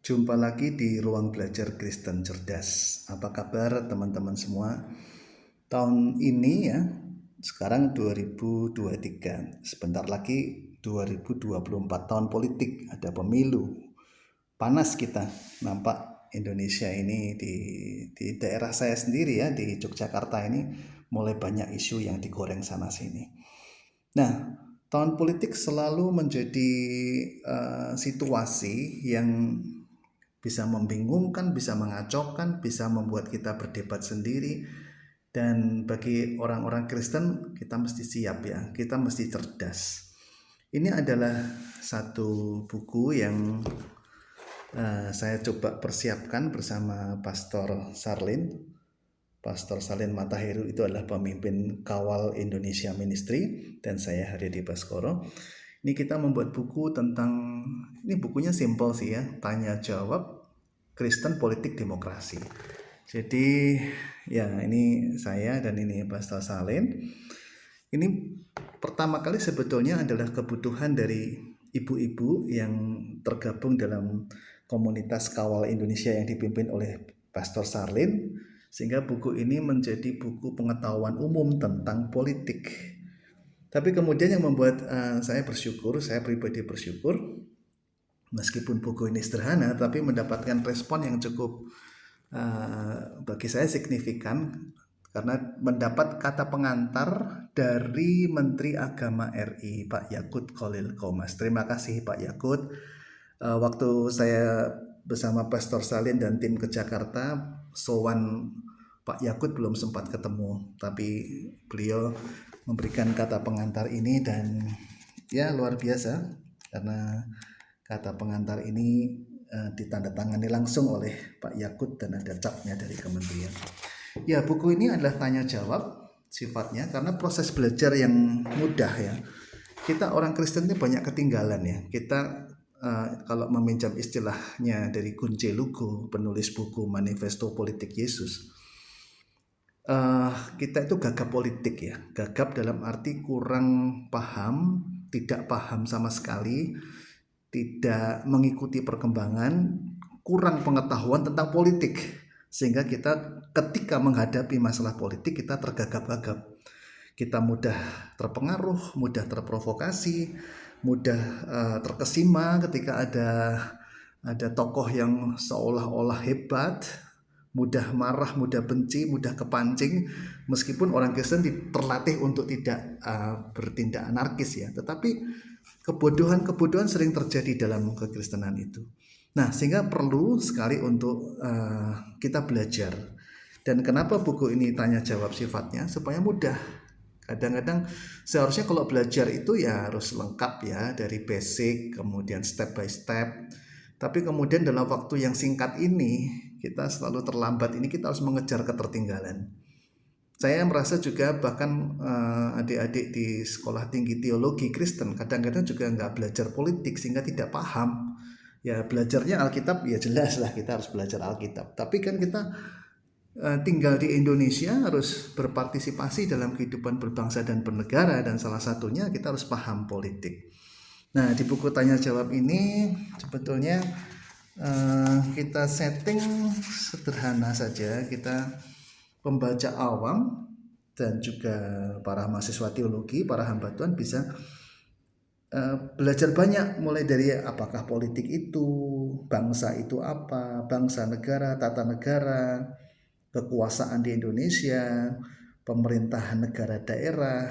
Jumpa lagi di Ruang Belajar Kristen Cerdas. Apa kabar teman-teman semua? Tahun ini ya, sekarang 2023. Sebentar lagi 2024, tahun politik, ada pemilu. Panas kita, nampak Indonesia ini di daerah saya sendiri ya, di Yogyakarta ini mulai banyak isu yang digoreng sana sini. Nah, tahun politik selalu menjadi situasi yang bisa membingungkan, bisa mengacaukan, bisa membuat kita berdebat sendiri. Dan bagi orang-orang Kristen, kita mesti siap ya, kita mesti cerdas. Ini adalah satu buku yang saya coba persiapkan bersama Pastor Sarlin. Pastor Salin Mataheru itu adalah pemimpin Kawal Indonesia Ministry dan saya Haryadi Baskoro. Ini kita membuat buku tentang, ini bukunya simple sih ya, tanya jawab Kristen Politik Demokrasi. Jadi ya ini saya dan ini Pastor Salin. Ini pertama kali sebetulnya adalah kebutuhan dari ibu-ibu yang tergabung dalam komunitas Kawal Indonesia yang dipimpin oleh Pastor Sarlin, sehingga buku ini menjadi buku pengetahuan umum tentang politik. Tapi kemudian yang membuat saya pribadi bersyukur, meskipun buku ini sederhana, tapi mendapatkan respon yang cukup bagi saya signifikan, karena mendapat kata pengantar dari Menteri Agama RI, Pak Yakut Khalil Qomas. Terima kasih Pak Yakut. Waktu saya bersama Pastor Salin dan tim ke Jakarta, sowan Pak Yakut belum sempat ketemu, tapi beliau memberikan kata pengantar ini dan ya luar biasa, karena kata pengantar ini ditandatangani langsung oleh Pak Yakut dan ada capnya dari kementerian. Ya, buku ini adalah tanya jawab sifatnya karena proses belajar yang mudah ya. Kita orang Kristen ini banyak ketinggalan ya. Kita kalau meminjam istilahnya dari Kunce Lugo, penulis buku Manifesto Politik Yesus, kita itu gagap politik ya. Gagap dalam arti kurang paham, tidak paham sama sekali, tidak mengikuti perkembangan, kurang pengetahuan tentang politik, sehingga kita ketika menghadapi masalah politik kita tergagap-gagap, kita mudah terpengaruh, mudah terprovokasi, mudah terkesima ketika ada tokoh yang seolah-olah hebat, mudah marah, mudah benci, mudah kepancing, meskipun orang Kristen terlatih untuk tidak bertindak anarkis ya, tetapi kebodohan-kebodohan sering terjadi dalam kekristenan itu. Nah, sehingga perlu sekali untuk kita belajar. Dan kenapa buku ini tanya jawab sifatnya? Supaya mudah. Kadang-kadang seharusnya kalau belajar itu ya harus lengkap ya, dari basic, kemudian step by step. Tapi kemudian dalam waktu yang singkat ini, kita selalu terlambat, ini kita harus mengejar ketertinggalan. Saya merasa juga bahkan adik-adik di sekolah tinggi teologi Kristen kadang-kadang juga nggak belajar politik sehingga tidak paham. Ya belajarnya Alkitab ya jelas lah kita harus belajar Alkitab. Tapi kan kita tinggal di Indonesia harus berpartisipasi dalam kehidupan berbangsa dan bernegara, dan salah satunya kita harus paham politik. Nah, di buku tanya jawab ini sebetulnya kita setting sederhana saja. Kita pembaca awam dan juga para mahasiswa teologi, para hamba Tuhan bisa belajar banyak, mulai dari apakah politik itu, bangsa itu apa, bangsa negara, tata negara, kekuasaan di Indonesia, pemerintahan negara daerah,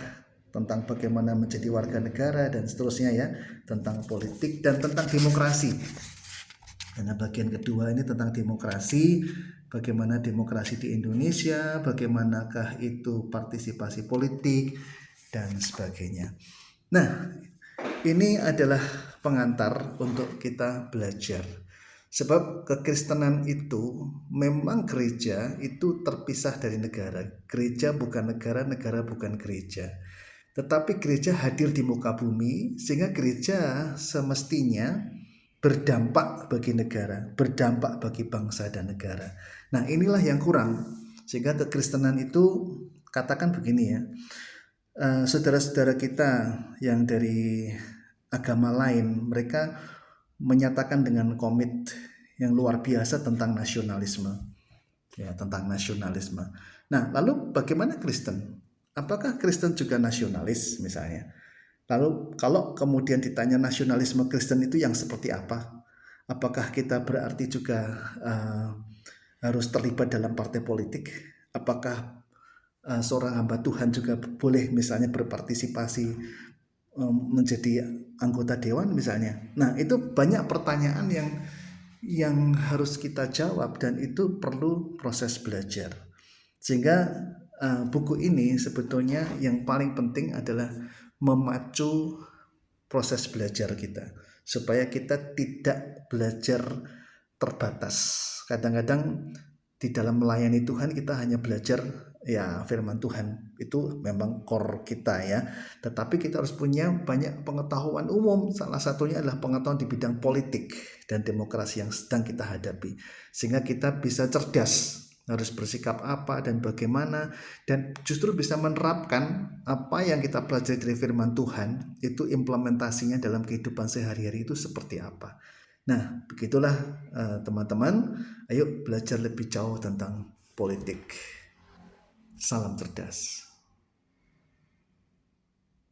tentang bagaimana menjadi warga negara dan seterusnya ya, tentang politik dan tentang demokrasi. Karena bagian kedua ini tentang demokrasi, bagaimana demokrasi di Indonesia, bagaimanakah itu partisipasi politik dan sebagainya. Nah, ini adalah pengantar untuk kita belajar. Sebab kekristenan itu memang gereja itu terpisah dari negara. Gereja bukan negara, negara bukan gereja. Tetapi gereja hadir di muka bumi sehingga gereja semestinya berdampak bagi negara, berdampak bagi bangsa dan negara. Nah, inilah yang kurang. Sehingga kekristenan itu, katakan begini ya, saudara-saudara kita yang dari agama lain, mereka menyatakan dengan komit yang luar biasa tentang nasionalisme. Ya, tentang nasionalisme. Nah, lalu bagaimana Kristen? Apakah Kristen juga nasionalis misalnya? Lalu kalau kemudian ditanya nasionalisme Kristen itu yang seperti apa? Apakah kita berarti juga harus terlibat dalam partai politik? Apakah seorang hamba Tuhan juga boleh misalnya berpartisipasi menjadi anggota dewan misalnya? Nah, itu banyak pertanyaan yang harus kita jawab dan itu perlu proses belajar. Sehingga buku ini sebetulnya yang paling penting adalah memacu proses belajar kita supaya kita tidak belajar terbatas. Kadang-kadang di dalam melayani Tuhan kita hanya belajar ya firman Tuhan, itu memang core kita ya, tetapi kita harus punya banyak pengetahuan umum. Salah satunya adalah pengetahuan di bidang politik dan demokrasi yang sedang kita hadapi, sehingga kita bisa cerdas harus bersikap apa dan bagaimana, dan justru bisa menerapkan apa yang kita pelajari dari firman Tuhan, itu implementasinya dalam kehidupan sehari-hari itu seperti apa. Nah, begitulah teman-teman, ayo belajar lebih jauh tentang politik. Salam cerdas.